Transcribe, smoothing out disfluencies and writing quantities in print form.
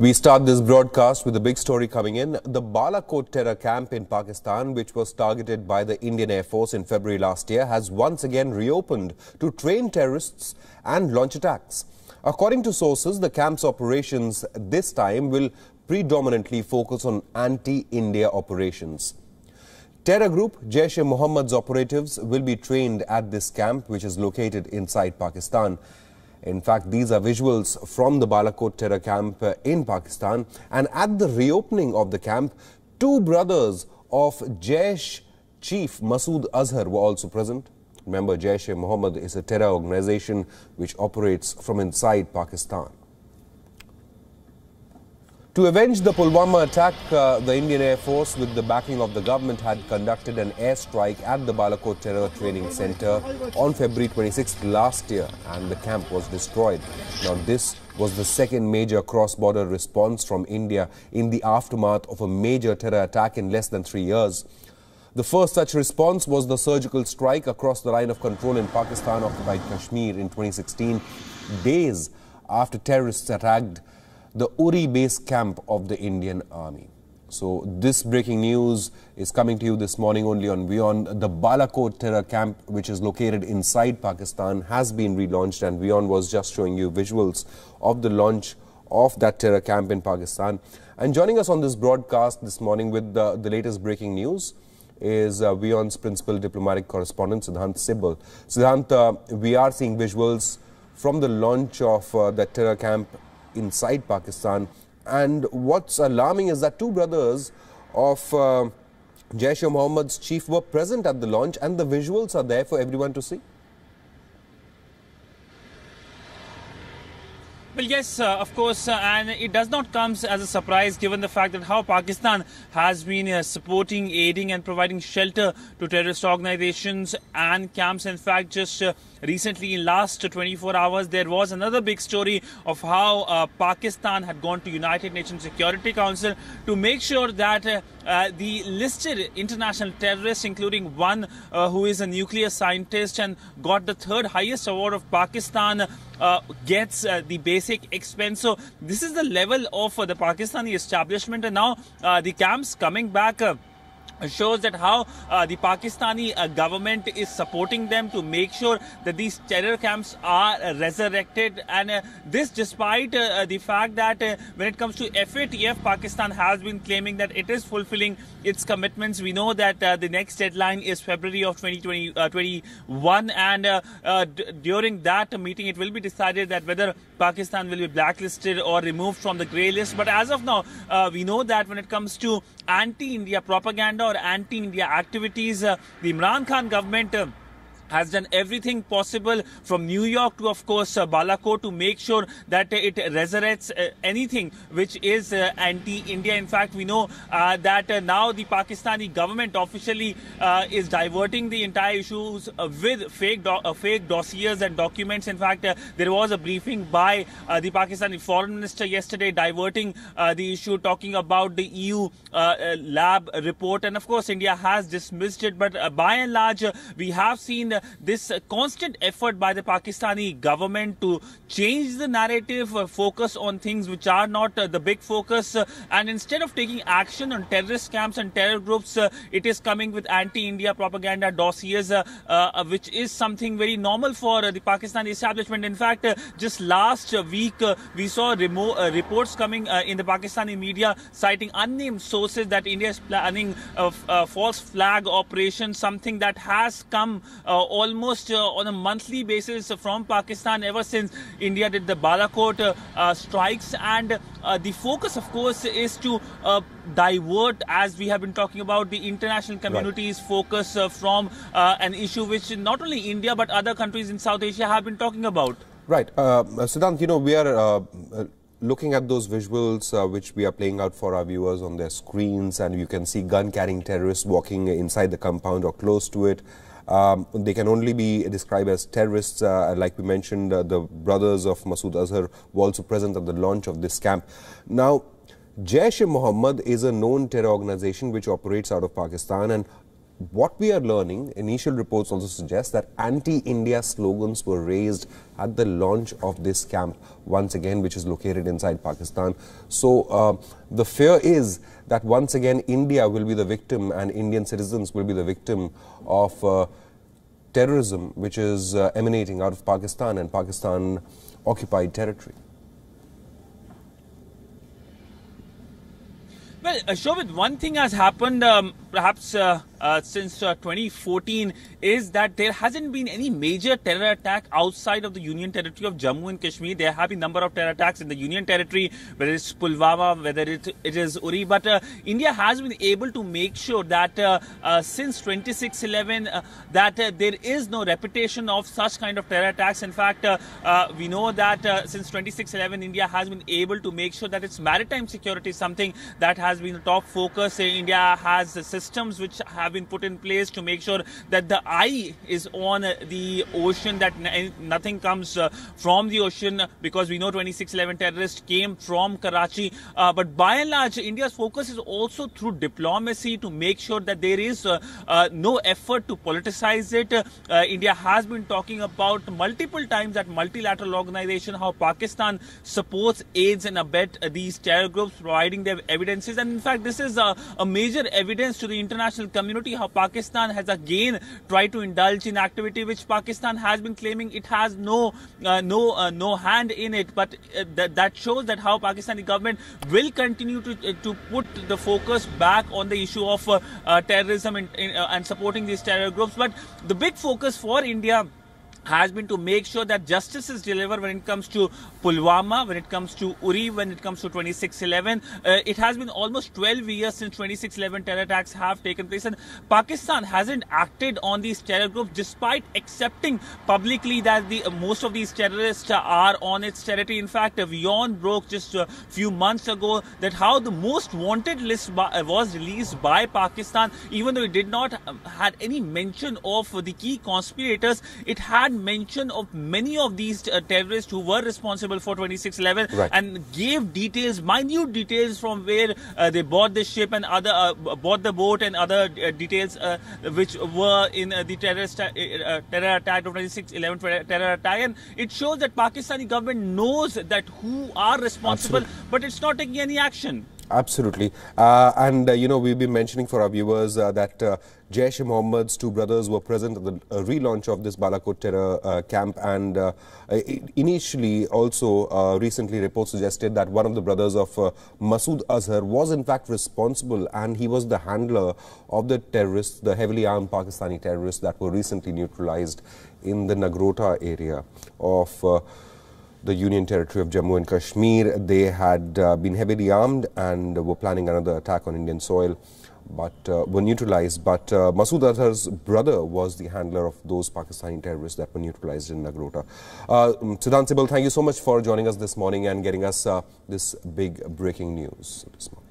We start this broadcast with a big story coming in. The Balakot terror camp in Pakistan, which was targeted by the Indian Air Force in February last year, has once again reopened to train terrorists and launch attacks. According to sources, the camp's operations this time will predominantly focus on anti-India operations. Terror group Jaish-e-Mohammad's operatives will be trained at this camp, which is located inside Pakistan. In fact, these are visuals from the Balakot terror camp in Pakistan. And at the reopening of the camp, two brothers of Jaish chief Masood Azhar were also present. Remember, Jaish-e-Mohammed is a terror organization which operates from inside Pakistan. To avenge the Pulwama attack, the Indian Air Force, with the backing of the government, had conducted an airstrike at the Balakot Terror Training Center on February 26th last year, and the camp was destroyed. Now, this was the second major cross-border response from India in the aftermath of a major terror attack in less than 3 years. The first such response was the surgical strike across the line of control in Pakistan-occupied Kashmir in 2016, days after terrorists attacked the Uri base camp of the Indian Army. So this breaking news is coming to you this morning only on WION. The Balakot terror camp, which is located inside Pakistan, has been relaunched, and WION was just showing you visuals of the launch of that terror camp in Pakistan. And joining us on this broadcast this morning with the latest breaking news is WION's principal diplomatic correspondent, Siddhant Sibbal. Siddhant, we are seeing visuals from the launch of that terror camp inside Pakistan, and what's alarming is that two brothers of Jaish-e-Mohammad's chief were present at the launch, and the visuals are there for everyone to see. Well, yes, of course, and it does not come as a surprise given the fact that how Pakistan has been supporting, aiding and providing shelter to terrorist organizations and camps. In fact, just recently in last 24 hours, there was another big story of how Pakistan had gone to United Nations Security Council to make sure that the listed international terrorists, including one who is a nuclear scientist and got the third highest award of Pakistan, gets the basic expense. So this is the level of the Pakistani establishment, and now the camps coming back shows that how the Pakistani government is supporting them to make sure that these terror camps are resurrected, and this despite the fact that when it comes to FATF, Pakistan has been claiming that it is fulfilling its commitments. We know that the next deadline is February of 2021, and during that meeting it will be decided that whether Pakistan will be blacklisted or removed from the grey list. But as of now, we know that when it comes to anti-India propaganda or anti-India activities, the Imran Khan government has done everything possible from New York to, of course, Balakot to make sure that it resurrects anything which is anti-India. In fact, we know that now the Pakistani government officially is diverting the entire issues with fake dossiers and documents. In fact, there was a briefing by the Pakistani foreign minister yesterday diverting the issue, talking about the EU lab report. And of course, India has dismissed it. But by and large, we have seen this constant effort by the Pakistani government to change the narrative, focus on things which are not the big focus, and instead of taking action on terrorist camps and terror groups, it is coming with anti-India propaganda dossiers, which is something very normal for the Pakistani establishment. In fact, just last week, we saw reports coming in the Pakistani media citing unnamed sources that India is planning a false flag operation, something that has come almost on a monthly basis from Pakistan ever since India did the Balakot strikes. And the focus, of course, is to divert, as we have been talking about, the international community's focus from an issue which not only India but other countries in South Asia have been talking about. Right. Siddhant, you know, we are looking at those visuals which we are playing out for our viewers on their screens, and you can see gun-carrying terrorists walking inside the compound or close to it. They can only be described as terrorists. Like we mentioned, the brothers of Masood Azhar were also present at the launch of this camp. Now, Jaish-e-Mohammed is a known terror organization which operates out of Pakistan, and what we are learning, initial reports also suggest that anti-India slogans were raised at the launch of this camp, once again, which is located inside Pakistan. So the fear is that once again India will be the victim and Indian citizens will be the victim of terrorism, which is emanating out of Pakistan and Pakistan occupied territory. Well, Shobit, one thing has happened perhaps since 2014 is that there hasn't been any major terror attack outside of the Union territory of Jammu and Kashmir. There have been a number of terror attacks in the Union territory, whether it's Pulwama, whether it is Uri. But India has been able to make sure that since 26/11 that there is no repetition of such kind of terror attacks. In fact, we know that since 26/11 India has been able to make sure that its maritime security is something that has been a top focus. India has systems which have been put in place to make sure that the eye is on the ocean, that nothing comes from the ocean, because we know 26/11 terrorists came from Karachi. But by and large, India's focus is also through diplomacy to make sure that there is no effort to politicize it. India has been talking about multiple times at multilateral organization how Pakistan supports, aids and abets these terror groups, providing them evidences. And in fact, this is a major evidence to the international community how Pakistan has again tried to indulge in activity which Pakistan has been claiming it has no hand in it. But that shows that how Pakistani government will continue to put the focus back on the issue of terrorism and supporting these terror groups. But the big focus for India has been to make sure that justice is delivered when it comes to Pulwama, when it comes to Uri, when it comes to 26/11. It has been almost 12 years since 26/11 terror attacks have taken place, and Pakistan hasn't acted on these terror groups despite accepting publicly that most of these terrorists are on its territory. In fact, WION broke just a few months ago that how the most wanted list was released by Pakistan, even though it did not had any mention of the key conspirators. It had mention of many of these terrorists who were responsible for 26/11, right, and gave details, minute details from where they bought the ship and other bought the boat and other details which were in the terror attack of 26/11 terror attack. And it shows that Pakistani government knows that who are responsible. Absolutely. But it's not taking any action. Absolutely. And we've been mentioning for our viewers that Jaish-e-Mohammed's two brothers were present at the relaunch of this Balakot terror camp, and initially also recently reports suggested that one of the brothers of Masood Azhar was in fact responsible, and he was the handler of the terrorists, the heavily armed Pakistani terrorists that were recently neutralized in the Nagrota area of the Union territory of Jammu and Kashmir. They had been heavily armed and were planning another attack on Indian soil, but were neutralized. But Masood Azhar's brother was the handler of those Pakistani terrorists that were neutralized in Nagrota. Siddhant Sibal, thank you so much for joining us this morning and getting us this big breaking news this morning.